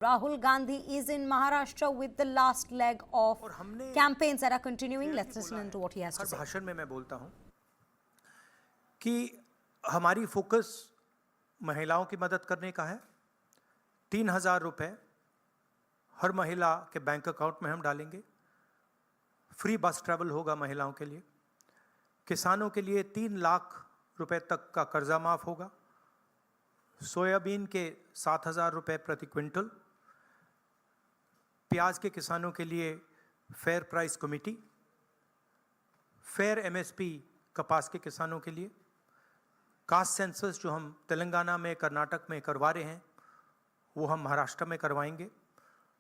Rahul Gandhi is in Maharashtra with the last leg of campaigns that are continuing. Let's listen to what he has to say. भाषण में मैं बोलता हूं कि हमारी focus महिलाओं की मदद करने का है। 3,000 रुपए हर महिला के बैंक अकाउंट में हम डालेंगे। फ्री बस ट्रैवल होगा महिलाओं के लिए। किसानों के लिए 3 लाख रुपए तक का कर्जा माफ होगा। सोयाबीन के 7,000 रुपए प्रति क्विंटल। प्याज के किसानों के लिए fair price committee. Fair MSP कपास के किसानों के लिए। कास्ट सेंसस जो हम तेलंगाना में, कर्नाटक में करवा रहे हैं, वो हम महाराष्ट्र में करवाएंगे।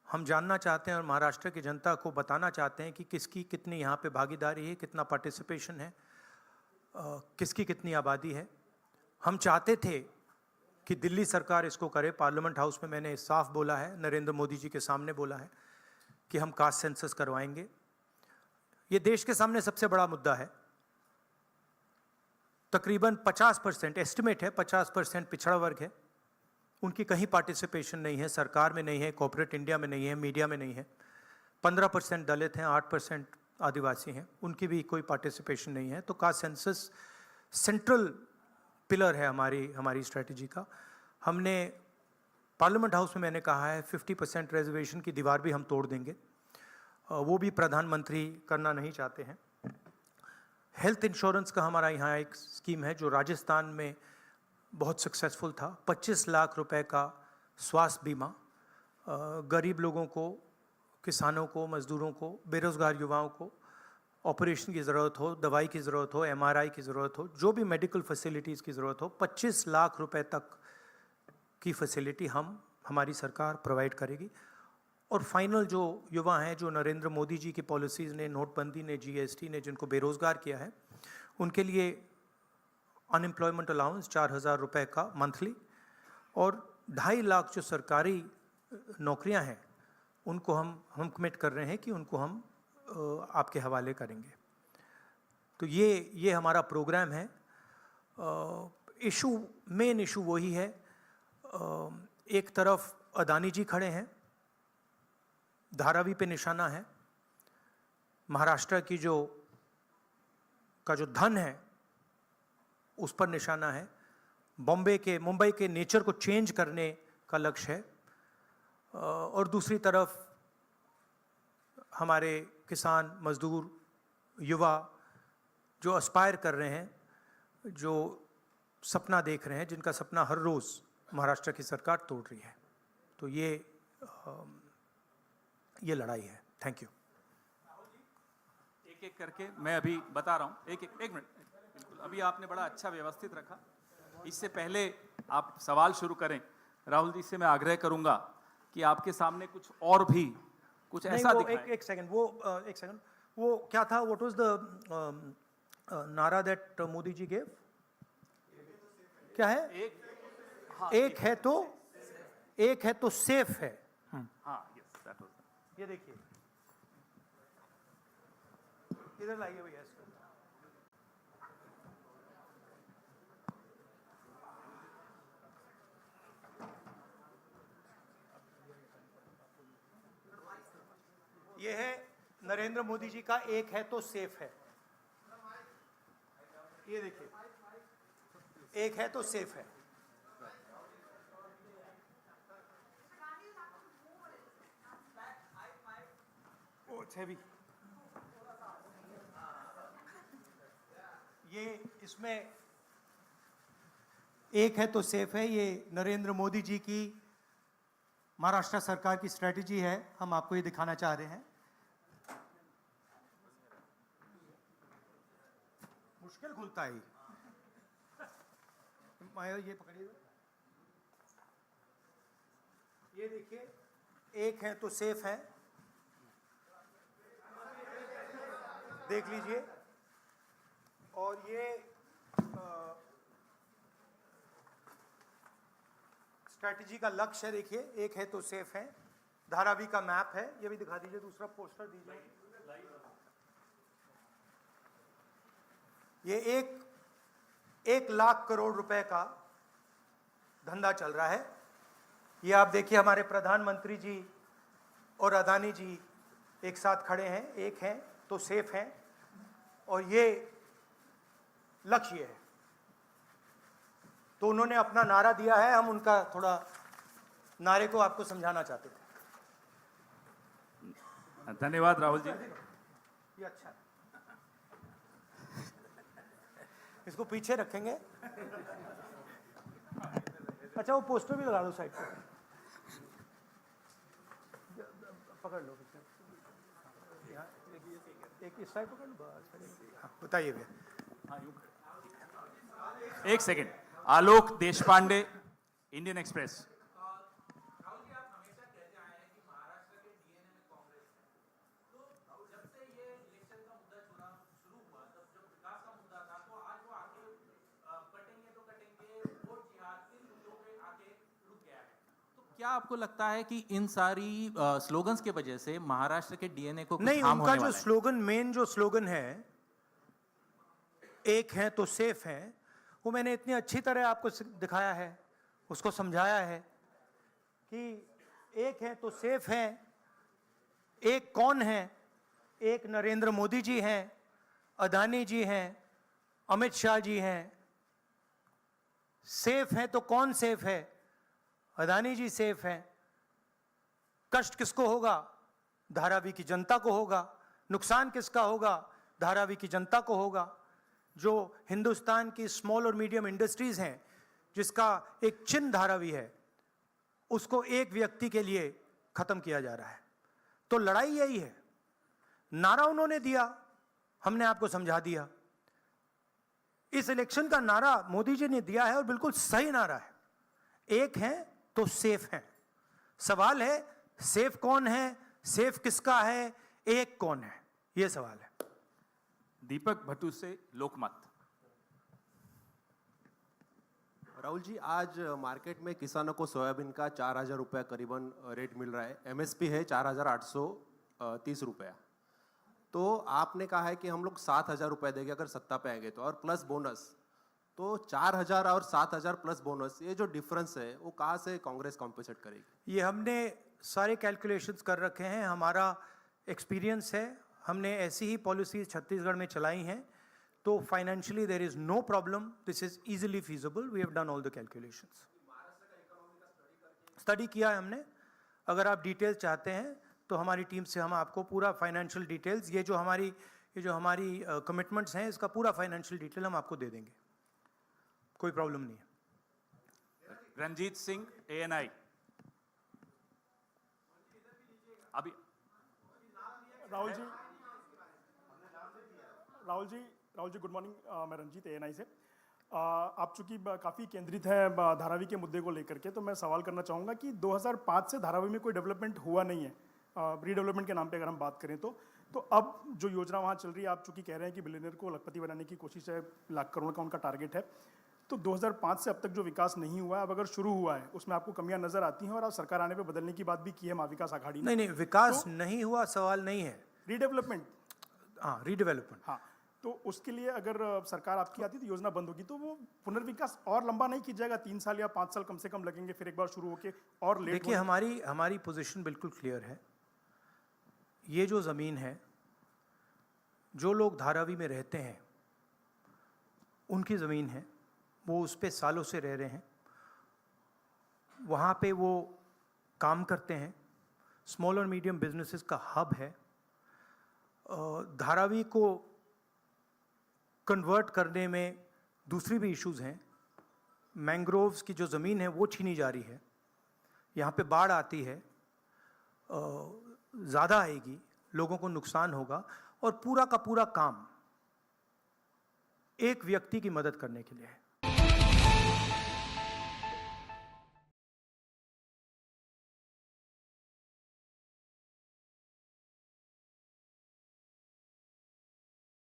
हम जानना चाहते हैं और महाराष्ट्र की जनता को बताना चाहते हैं कि किसकी कितनी यहाँ पे भागीदारी है, कितना पार्टिसिपेशन है, किसकी कितनी आबादी है। हम चाहते थे कि दिल्ली सरकार इसको करे। पार्लियामेंट हाउस में मैंने साफ बोला है, नरेंद्र मोदी जी के सामने बोला है कि हम कास्ट सेंसस करवाएंगे। ये देश के सामने सबसे बड़ा मुद्दा है। तकरीबन 50% एस्टिमेट है, 50% पिछड़ा वर्ग है, उनकी कहीं पार्टिसिपेशन नहीं है, सरकार में नहीं है, कॉर्पोरेट इंडिया में नहीं है, मीडिया में नहीं है। 15% दलित हैं, 8% आदिवासी हैं, उनकी भी कोई पार्टिसिपेशन नहीं है। तो कास्ट सेंसस सेंट्रल पिलर है हमारी स्ट्रेटजी का। हमने पार्लियामेंट हाउस में मैंने कहा है 50% रिजर्वेशन की दीवार भी हम तोड़ देंगे। वो भी प्रधानमंत्री करना नहीं चाहते हैं। हेल्थ इंश्योरेंस का हमारा यहाँ एक स्कीम है जो राजस्थान में बहुत सक्सेसफुल था। 25 लाख रुपए का स्वास्थ्य बीमा गरीब लोगों को, किसानों को, मजदूरों को, बेरोजगार युवाओं को ऑपरेशन की ज़रूरत हो, दवाई की ज़रूरत हो, MRI की ज़रूरत हो, जो भी मेडिकल फैसिलिटीज़ की ज़रूरत हो, 25 लाख रुपए तक की फैसिलिटी हमारी सरकार प्रोवाइड करेगी। और फाइनल जो युवा हैं, जो नरेंद्र मोदी जी की पॉलिसीज़ ने, नोटबंदी ने, GST ने जिनको बेरोज़गार किया है, उनके लिए अनएम्प्लॉयमेंट अलाउंस 4,000 रुपये का मंथली, और 2.5 लाख जो सरकारी नौकरियां हैं उनको हम कमिट कर रहे हैं कि उनको हम आपके हवाले करेंगे। तो ये हमारा प्रोग्राम है। मेन इशू वही है। एक तरफ अदानी जी खड़े हैं, धारावी पे निशाना है। महाराष्ट्र की जो धन है उस पर निशाना है। मुंबई के नेचर को चेंज करने का लक्ष्य है। और दूसरी तरफ हमारे किसान, मजदूर, युवा जो एस्पायर कर रहे हैं, जो सपना देख रहे हैं, जिनका सपना हर रोज़ महाराष्ट्र की सरकार तोड़ रही है। तो ये लड़ाई है। Thank you. एक एक करके मैं अभी बता रहा हूँ। एक मिनट। बिल्कुल, अभी आपने बड़ा अच्छा व्यवस्थित रखा। इससे पहले आप सवाल शुरू करें, राहुल जी से मैं आग्रह करूंगा कि आपके सामने कुछ और भी कुछ ऐसा दिखाएं। एक सेकंड, वो क्या था? व्हाट वाज द नारा दैट मोदी जी गेव? क्या है? एक है तो सेफ है। हाँ, यस, दैट वाज। ये देखिए, इधर लाइए भैया इसको। ये है नरेंद्र मोदी जी का एक है तो सेफ है। ये देखिए, एक है तो सेफ है। It's heavy. ये इसमें एक है तो सेफ है, ये नरेंद्र मोदी जी की महाराष्ट्र सरकार की स्ट्रेटजी है। हम आपको ये दिखाना चाह रहे हैं। मुश्किल खुलता है ये पकड़िए। ये देखिए, एक है तो सेफ है, देख लीजिए। और ये स्ट्रैटेजी का लक्ष्य है। देखिए, एक है तो सेफ है, धारावी का मैप है। ये भी दिखा दीजिए, दूसरा पोस्टर दीजिए। ये 1 लाख करोड़ रुपए का धंधा चल रहा है। ये आप देखिए हमारे प्रधानमंत्री जी और अदानी जी एक साथ खड़े हैं, एक हैं तो सेफ हैं, और ये लक्ष्य है। तो उन्होंने अपना नारा दिया है, हम उनका थोड़ा नारे को आपको समझाना चाहते थे। धन्यवाद राहुल जी। ये अच्छा है, इसको पीछे रखेंगे। अच्छा वो पोस्टर भी लगा दो साइड पे, पकड़ लो यहाँ, एक इस साइड पकड़ लो बस। हाँ, बताइए भैया। एक सेकेंड, आलोक देशपांडे, इंडियन एक्सप्रेस। क्या आपको लगता है कि इन सारी स्लोगन्स के वजह से महाराष्ट्र के डीएनए को कुछ नहीं, हार्म उनका होने जो वाला है? स्लोगन, मेन जो स्लोगन है, एक है तो सेफ है, वो मैंने इतनी अच्छी तरह आपको दिखाया है, उसको समझाया है कि एक है तो सेफ है। एक कौन है? एक नरेंद्र मोदी जी हैं, अदानी जी हैं, अमित शाह जी हैं। सेफ है तो कौन सेफ है? अदानी जी सेफ हैं। कष्ट किसको होगा? धारावी की जनता को होगा। नुकसान किसका होगा? धारावी की जनता को होगा। जो हिंदुस्तान की स्मॉल और मीडियम इंडस्ट्रीज हैं, जिसका एक चिन्ह धारावी है, उसको एक व्यक्ति के लिए खत्म किया जा रहा है। तो लड़ाई यही है। नारा उन्होंने दिया, हमने आपको समझा दिया। इस इलेक्शन का नारा मोदी जी ने दिया है और बिल्कुल सही नारा है। एक है तो सेफ है। सवाल है सेफ कौन है, सेफ किसका है, एक कौन है, यह सवाल है। दीपक भट्टू से लोकमत। राहुल जी, आज मार्केट में किसानों को सोयाबीन का 4,000 रुपया करीबन रेट मिल रहा है। एमएसपी है 4,830 रुपया। तो आपने कहा है कि हम लोग 7,000 रुपये देंगे अगर सत्ता पे आएंगे तो, और प्लस बोनस। तो 4,000 और 7,000 प्लस बोनस, ये जो डिफरेंस है वो कहाँ से कांग्रेस कॉम्पेंसेट करेगी? ये हमने सारे कैलकुलेशंस कर रखे हैं, हमारा एक्सपीरियंस है, हमने ऐसी ही पॉलिसीज छत्तीसगढ़ में चलाई हैं। तो financially there is no problem, this is easily feasible, we have done all the calculations. Study किया है हमने। अगर आप डिटेल्स चाहते हैं तो हमारी टीम से हम आपको पूरा फाइनेंशियल डिटेल्स, ये जो हमारी कमिटमेंट्स हैं, इसका पूरा फाइनेंशियल डिटेल हम आपको दे देंगे, कोई प्रॉब्लम नहीं है। रंजीत सिंह, एएनआई। अभी राहुल जी गुड मॉर्निंग। मैं रंजीत, एएनआई से। आप चूंकि काफ़ी केंद्रित हैं धारावी के मुद्दे को लेकर के, तो मैं सवाल करना चाहूँगा कि 2005 से धारावी में कोई डेवलपमेंट हुआ नहीं है, रीडेवलपमेंट के नाम पे अगर हम बात करें तो अब जो योजना वहाँ चल रही है, आप चूंकि कह रहे हैं कि बिलियनियर को लखपति बनाने की कोशिश है, लाख करोड़ का उनका टारगेट है। तो 2005 से अब तक जो विकास नहीं हुआ है, अब अगर शुरू हुआ है, उसमें आपको कमियां नजर आती हैं, और आप सरकार आने पे बदलने की बात भी की है महाविकास आघाड़ी ने। नहीं, विकास नहीं हुआ सवाल नहीं है, रीडेवलपमेंट। हाँ, रीडेवलपमेंट। हाँ, तो उसके लिए अगर सरकार आपकी आती तो योजना बंद होगी, तो वो पुनर्विकास और लंबा नहीं किया जाएगा? 3 साल या 5 साल कम से कम लगेंगे, फिर एक बार शुरू होके और लेट। देखिए, हमारी पोजीशन बिल्कुल क्लियर है। ये जो ज़मीन है, जो लोग धारावी में रहते हैं उनकी ज़मीन है, वो उस पे सालों से रह रहे हैं, वहाँ पे वो काम करते हैं, स्मॉल और मीडियम बिजनेसेस का हब है। धारावी को कन्वर्ट करने में दूसरी भी इश्यूज़ हैं। मैंग्रोव्स की जो ज़मीन है वो छीनी जा रही है, यहाँ पे बाढ़ आती है, ज़्यादा आएगी, लोगों को नुकसान होगा, और पूरा का पूरा काम एक व्यक्ति की मदद करने के लिए है।